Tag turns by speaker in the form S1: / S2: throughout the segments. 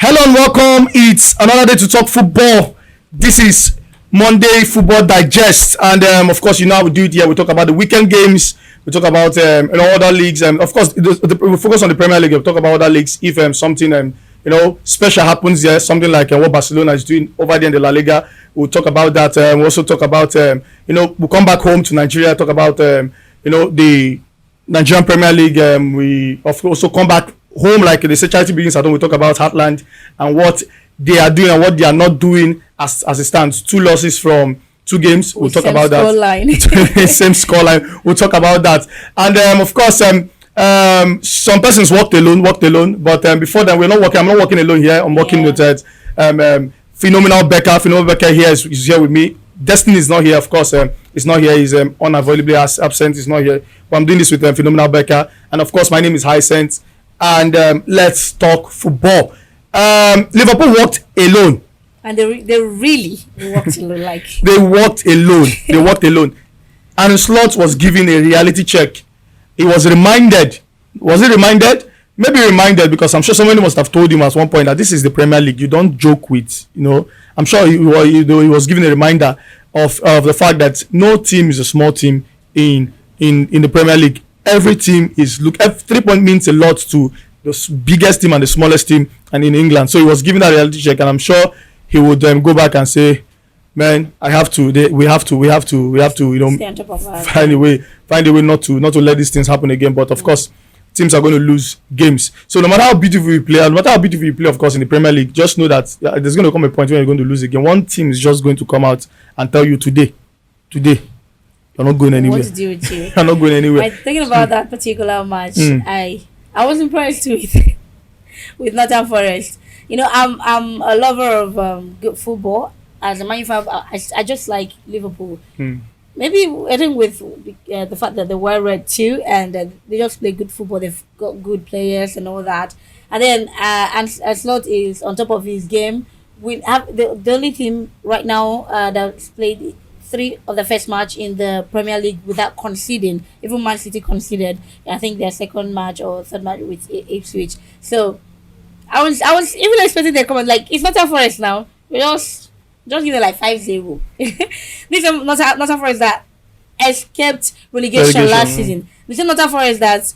S1: Hello and welcome. It's another day to talk football. This is Monday Football Digest, and of course, you know how we do it here. We talk about the weekend games. We talk about other leagues, and of course, we focus on the Premier League. We talk about other leagues if something special happens here, something like what Barcelona is doing over there in the La Liga. We'll talk about that. We also talk about we'll come back home to Nigeria. Talk about the Nigerian Premier League. We also come back home, like they say, charity begins at home. We talk about Heartland and what they are doing and what they are not doing as it stands. 2 losses from 2 games. We'll talk about that. Same scoreline. We'll talk about that. And of course, some persons walked alone. But before that, I'm not working alone here. I'm working with Phenomenal Becca. Phenomenal Becca here is here with me. Destiny is not here, of course. He's not here. He's unavoidably absent. He's not here. But I'm doing this with Phenomenal Becca. And of course, my name is Hyacinth. And let's talk football. Liverpool walked alone.
S2: And they really walked alone. Like
S1: they walked alone. They walked alone. And Slot was given a reality check. He was reminded. Was he reminded? Maybe reminded, because I'm sure somebody must have told him at one point that this is the Premier League. You don't joke with. I'm sure he was given a reminder of the fact that no team is a small team in the Premier League. Every team is 3 point means a lot to the biggest team and the smallest team, and in England. So he was given that reality check, and I'm sure he would go back and say, "Man, we have to,
S2: stay on top of that.
S1: find a way not to let these things happen again." But of course, teams are going to lose games. So no matter how beautiful you play, of course, in the Premier League, just know that there's going to come a point when you're going to lose again. One team is just going to come out and tell you today. You're not going anywhere.
S2: What to do with you?
S1: You're not going anywhere.
S2: Like, thinking about that particular match, I was impressed with Nottingham Forest. I'm a lover of good football. As a Man fan, I just like Liverpool. Maybe I think with the fact that they were red too, and they just play good football. They've got good players and all that. And then and Slot is on top of his game. We have the only team right now that's played 3 of the first match in the Premier League without conceding. Even Man City conceded. I think their second match or third match with Ipswich. So I was even expecting their comment, like, it's not a Forest now. We just give it like 5-0. This is not a Forest that escaped relegation last season. This is not a Forest that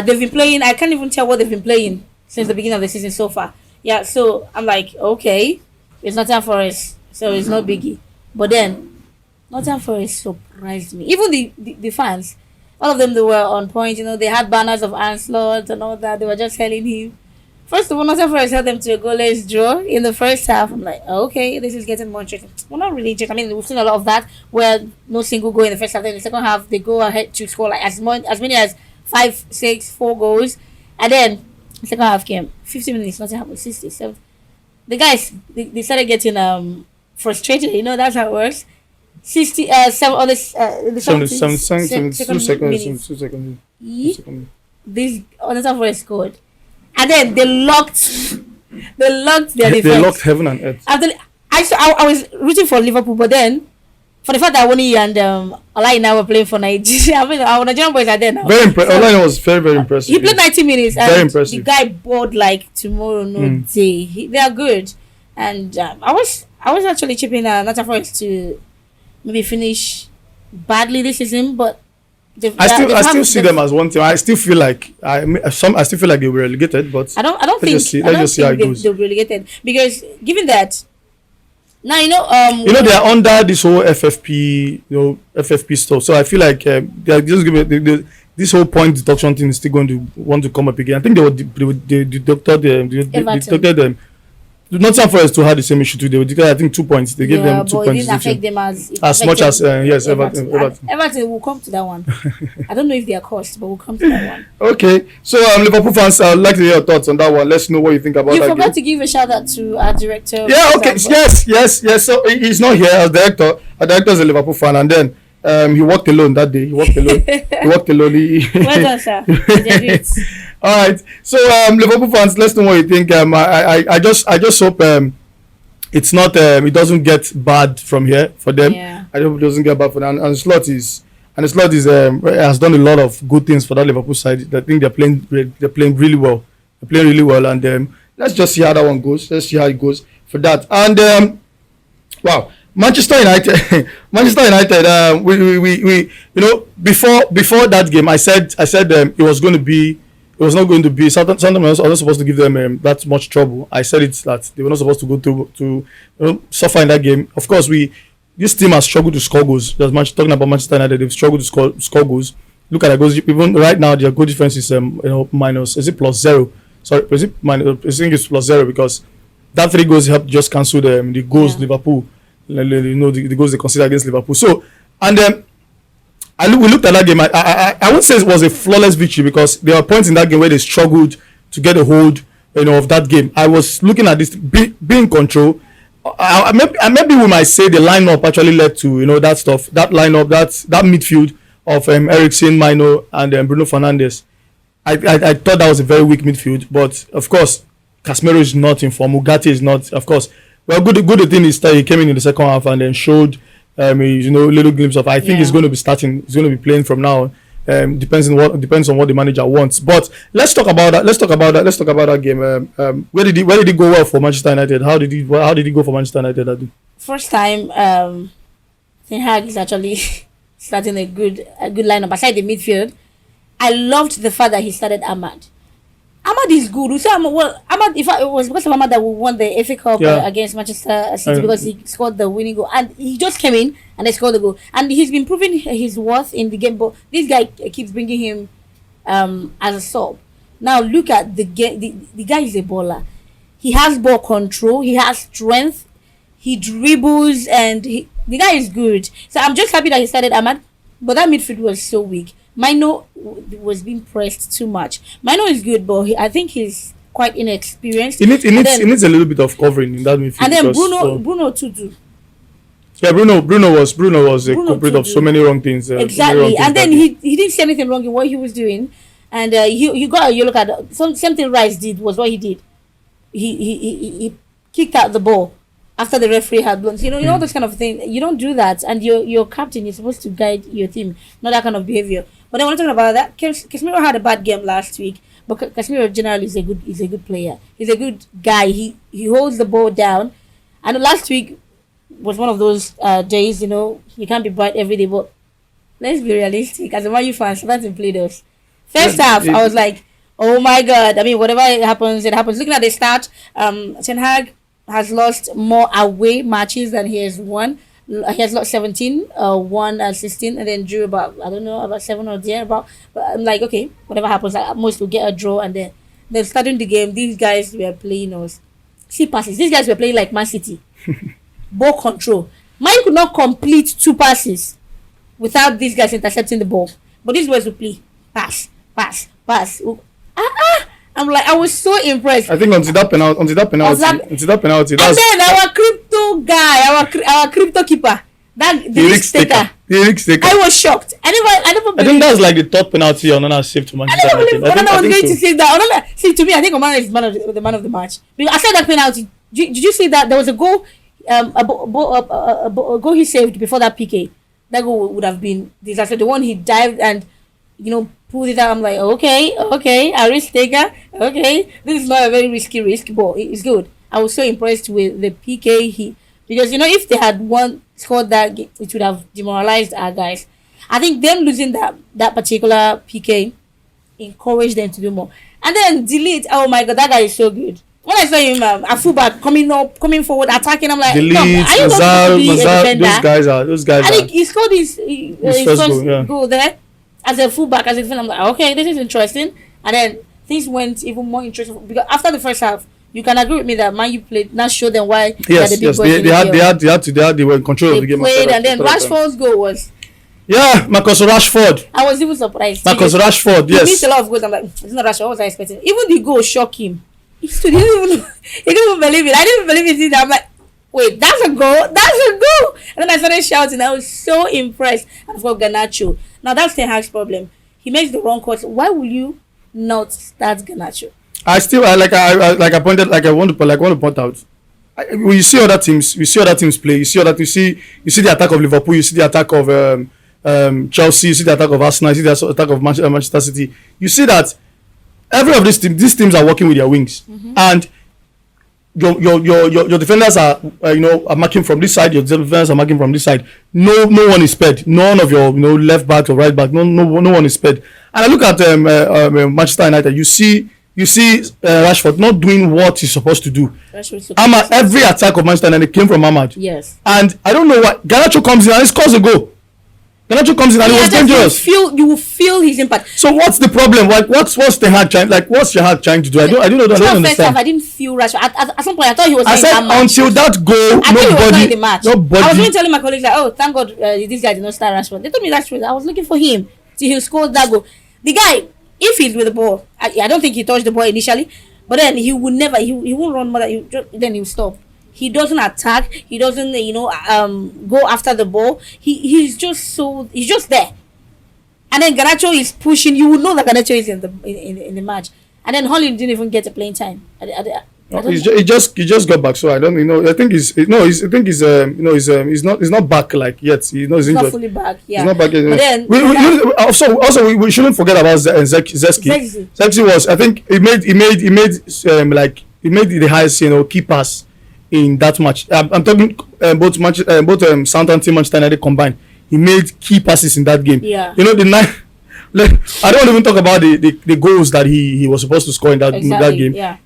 S2: they've been playing. I can't even tell what they've been playing since the beginning of the season so far. Yeah, so I'm like, okay, it's not a Forest. So it's no biggie. But then Nottingham Forest surprised me. Even the fans, all of them, they were on point. They had banners of Anslot and all that. They were just telling him. First of all, Nottingham Forest held them to a goalless draw in the first half. I'm like, okay, this is getting more interesting. Well, not really interesting. I mean, we've seen a lot of that where no single goal in the first half. Then in the second half, they go ahead to score like as many as 5, 6, 4 goals. And then the second half came 50 minutes. Nottingham was 60. So the guys, they started getting frustrated. That's how it works. 60 7 on this the
S1: 2 seconds.
S2: This Nottingham Forest scored, and then they locked their defense.
S1: They locked heaven and earth.
S2: I was rooting for Liverpool, but then for the fact that Woni and Olai now were playing for Nigeria, I mean, our Nigerian boys are there now.
S1: Very impressive. Olai was very impressive.
S2: He played 90 minutes, and
S1: very impressive.
S2: The guy balled like tomorrow no day. They are good, and I was actually chipping Nottingham Forest to maybe finish badly this season, but
S1: I still see them as one team. I still feel like I still feel like they were relegated, but
S2: I don't think they'll be relegated, because given that now
S1: they are under this whole FFP stuff. So I feel like they are just giving this whole point deduction thing is still going to want to come up again. I think they deducted them. Nottingham Forest to had the same issue too. They were declared, I think, 2 points. They gave them 2 points.
S2: But it didn't affect them
S1: as much as yes, Everton.
S2: Everton will come to that one. I don't know if they are cost, but we'll come to that one.
S1: Okay, so Liverpool fans, I'd like to hear your thoughts on that one. Let's know what you think about that.
S2: You forgot to give a shout out to our director.
S1: Yeah, okay, yes. So he's not here as director. Our director is a Liverpool fan, and then he walked alone that day. He walked alone.
S2: Well done, sir.
S1: All right. So Liverpool fans, let's know what you think. I just hope it's not it doesn't get bad from here for them.
S2: Yeah.
S1: I hope it doesn't get bad for them. And Slot has done a lot of good things for that Liverpool side. I think they're playing really well. They're playing really well, and let's just see how that one goes. Let's see how it goes for that. And wow, Manchester United, Manchester United. We before that game, I said it was going to be. It was not going to be. Sunderland was not supposed to give them that much trouble. I said it that they were not supposed to go through to suffer in that game. Of course, this team has struggled to score goals. Talking about Manchester United, they've struggled to score goals. Look at their goals. Even right now, their goal difference is minus. Is it +0? Sorry, is it minus? I think it's +0 because that 3 goals helped just cancel the goals Liverpool. The goals they consider against Liverpool. So and we looked at that game. I wouldn't say it was a flawless victory because there were points in that game where they struggled to get a hold, of that game. I was looking at this being in control. Maybe we might say the lineup actually led to that stuff. That lineup, that midfield of Eriksen, Mino, and Bruno Fernandes. I thought that was a very weak midfield, but of course, Casemiro is not in form. Ugarte is not, of course. Well, good thing is that he came in the second half and then showed a little glimpse of. I think he's going to be starting. He's going to be playing from now. Depends on what the manager wants. But let's talk about that. Let's talk about that game. Where did he go well for Manchester United? How did he go for Manchester United?
S2: First time, Ten Hag is actually starting a good lineup. Aside the midfield, I loved the fact that he started Ahmad. Ahmad is good. We say Ahmad. In fact, it was because of Ahmad that we won the FA Cup against Manchester City because he scored the winning goal, and he just came in and they scored the goal. And he's been proving his worth in the game. But this guy keeps bringing him as a sub. Now look at the game. The guy is a baller. He has ball control. He has strength. He dribbles, and the guy is good. So I'm just happy that he started Ahmad. But that midfield was so weak. Mino was being pressed too much. Mino is good, but I think he's quite inexperienced. He needs
S1: a little bit of covering in that midfield.
S2: And then Bruno too.
S1: Yeah, Bruno was a culprit of so many wrong things.
S2: Exactly, and then he didn't see anything wrong in what he was doing, and you look at something Rice did was what he did. He kicked out the ball after the referee had blown. All this kind of thing. You don't do that, and you're captain. You're supposed to guide your team, not that kind of behavior. But then when we're talking about that, Casemiro had a bad game last week, but Casemiro generally is a good player. He's a good guy. He holds the ball down, and last week was one of those days. You can't be bright every day, but let's be realistic. As a Man U fan, Southampton played us. First half, I was like, oh my god. I mean, whatever happens, it happens. Looking at the start, Ten Hag has lost more away matches than he has won. He has lost 17, won 16, and then drew about 7 or 10. But I'm like, okay, whatever happens, at most we'll get a draw. And then starting the game, these guys were playing us. See passes. These guys were playing like Man City. Ball control. Man could not complete 2 passes without these guys intercepting the ball. But these boys will play pass. I'm like, I was so impressed.
S1: I think until that penalty. And
S2: then our crypto guy, our crypto keeper, the risk taker. I was shocked. I never believed.
S1: I think that's like the third penalty Onana saved to Manchester United.
S2: I never believed Onana was going to save that. See, to me, I think Onana is the man of the match. Because after that penalty, did you see that there was a goal, a goal he saved before that PK? That goal would have been disaster. The one he dived and pulled it out. I'm like, okay, a risk taker. Okay, this is not a very risky risk, but it's good. I was so impressed with the PK because if they had scored that game, it would have demoralized our guys. I think them losing that particular PK encouraged them to do more. And then delete. Oh my god, that guy is so good. When I saw him, a fullback coming forward, attacking, I'm like,
S1: delete, those guys.
S2: I think he scored his first goal there. As a fullback, as a defender, I'm like, okay, this is interesting. And then things went even more interesting because after the first half, you can agree with me that Man U played, not show them why
S1: they were in control of the game.
S2: Played, and then Rashford's goal was.
S1: Yeah, Marcus Rashford.
S2: I was even surprised.
S1: Rashford, yes.
S2: He missed a lot of goals. I'm like, it's not Rashford. What was I expecting? Even the goal shocked him. He didn't even believe it. I didn't believe it. I'm like, wait, that's a goal. And then I started shouting. I was so impressed. And of course, Garnacho. Now that's Ten Hag's problem. He makes the wrong calls. Why will you not start Garnacho?
S1: I want to point out. When you see other teams play. You see the attack of Liverpool. You see the attack of Chelsea. You see the attack of Arsenal. You see the attack of Manchester City. You see that every of these teams are working with their wings, and your defenders are are marking from this side. Your defenders are marking from this side. No one is spared. None of your left back or right back. No one is spared. And I look at Manchester United. You see Rashford not doing what he's supposed to do. Every attack of Manchester United came from Ahmad.
S2: Yes.
S1: And I don't know why Garnacho comes in and he scores a goal. Garnacho comes in and it was dangerous.
S2: You will feel his impact.
S1: So what's the problem? Like what's the heart trying? Like what's your heart trying to do? I don't know. I don't understand.
S2: First half, I didn't feel Rashford. At some point, I thought he was.
S1: I said until that goal, nobody.
S2: The match.
S1: Nobody.
S2: I was even telling my colleagues like, oh, thank God this guy did not start Rashford. They told me that's true. I was looking for him till he scored that goal. The guy, if he's with the ball, I don't think he touched the ball initially, but then he would never. He won't run more than then he'll stop. He doesn't attack. He doesn't go after the ball. He's just there. And then Garnacho is pushing. You will know that Garnacho is in the match. And then Holland didn't even get a playing time.
S1: He just got back. So I don't I think he's not back like yet. He's not injured.
S2: Not fully back. Yeah.
S1: He's not back yet.
S2: But then
S1: we shouldn't forget about Zexi. Zexi was, I think he made the highest key pass in that match. I'm talking both Southampton, Manchester United combined. He made key passes in that game.
S2: Yeah.
S1: I don't even talk about the goals that he was supposed to score in that game.
S2: Yeah.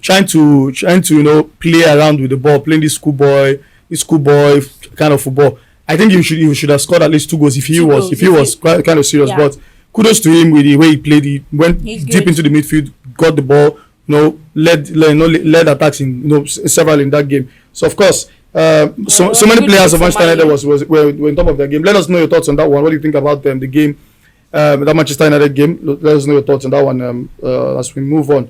S1: Trying to play around with the ball, playing this schoolboy kind of football. I think he should have scored at least 2 goals if he was kind of serious. Yeah. But kudos to him with the way he played. He went deep into the midfield, got the ball, led attacks in several in that game. So of course, so many players of Manchester United were on top of their game. Let us know your thoughts on that one. What do you think about the game? That Manchester United game. Let us know your thoughts on that one as we move on.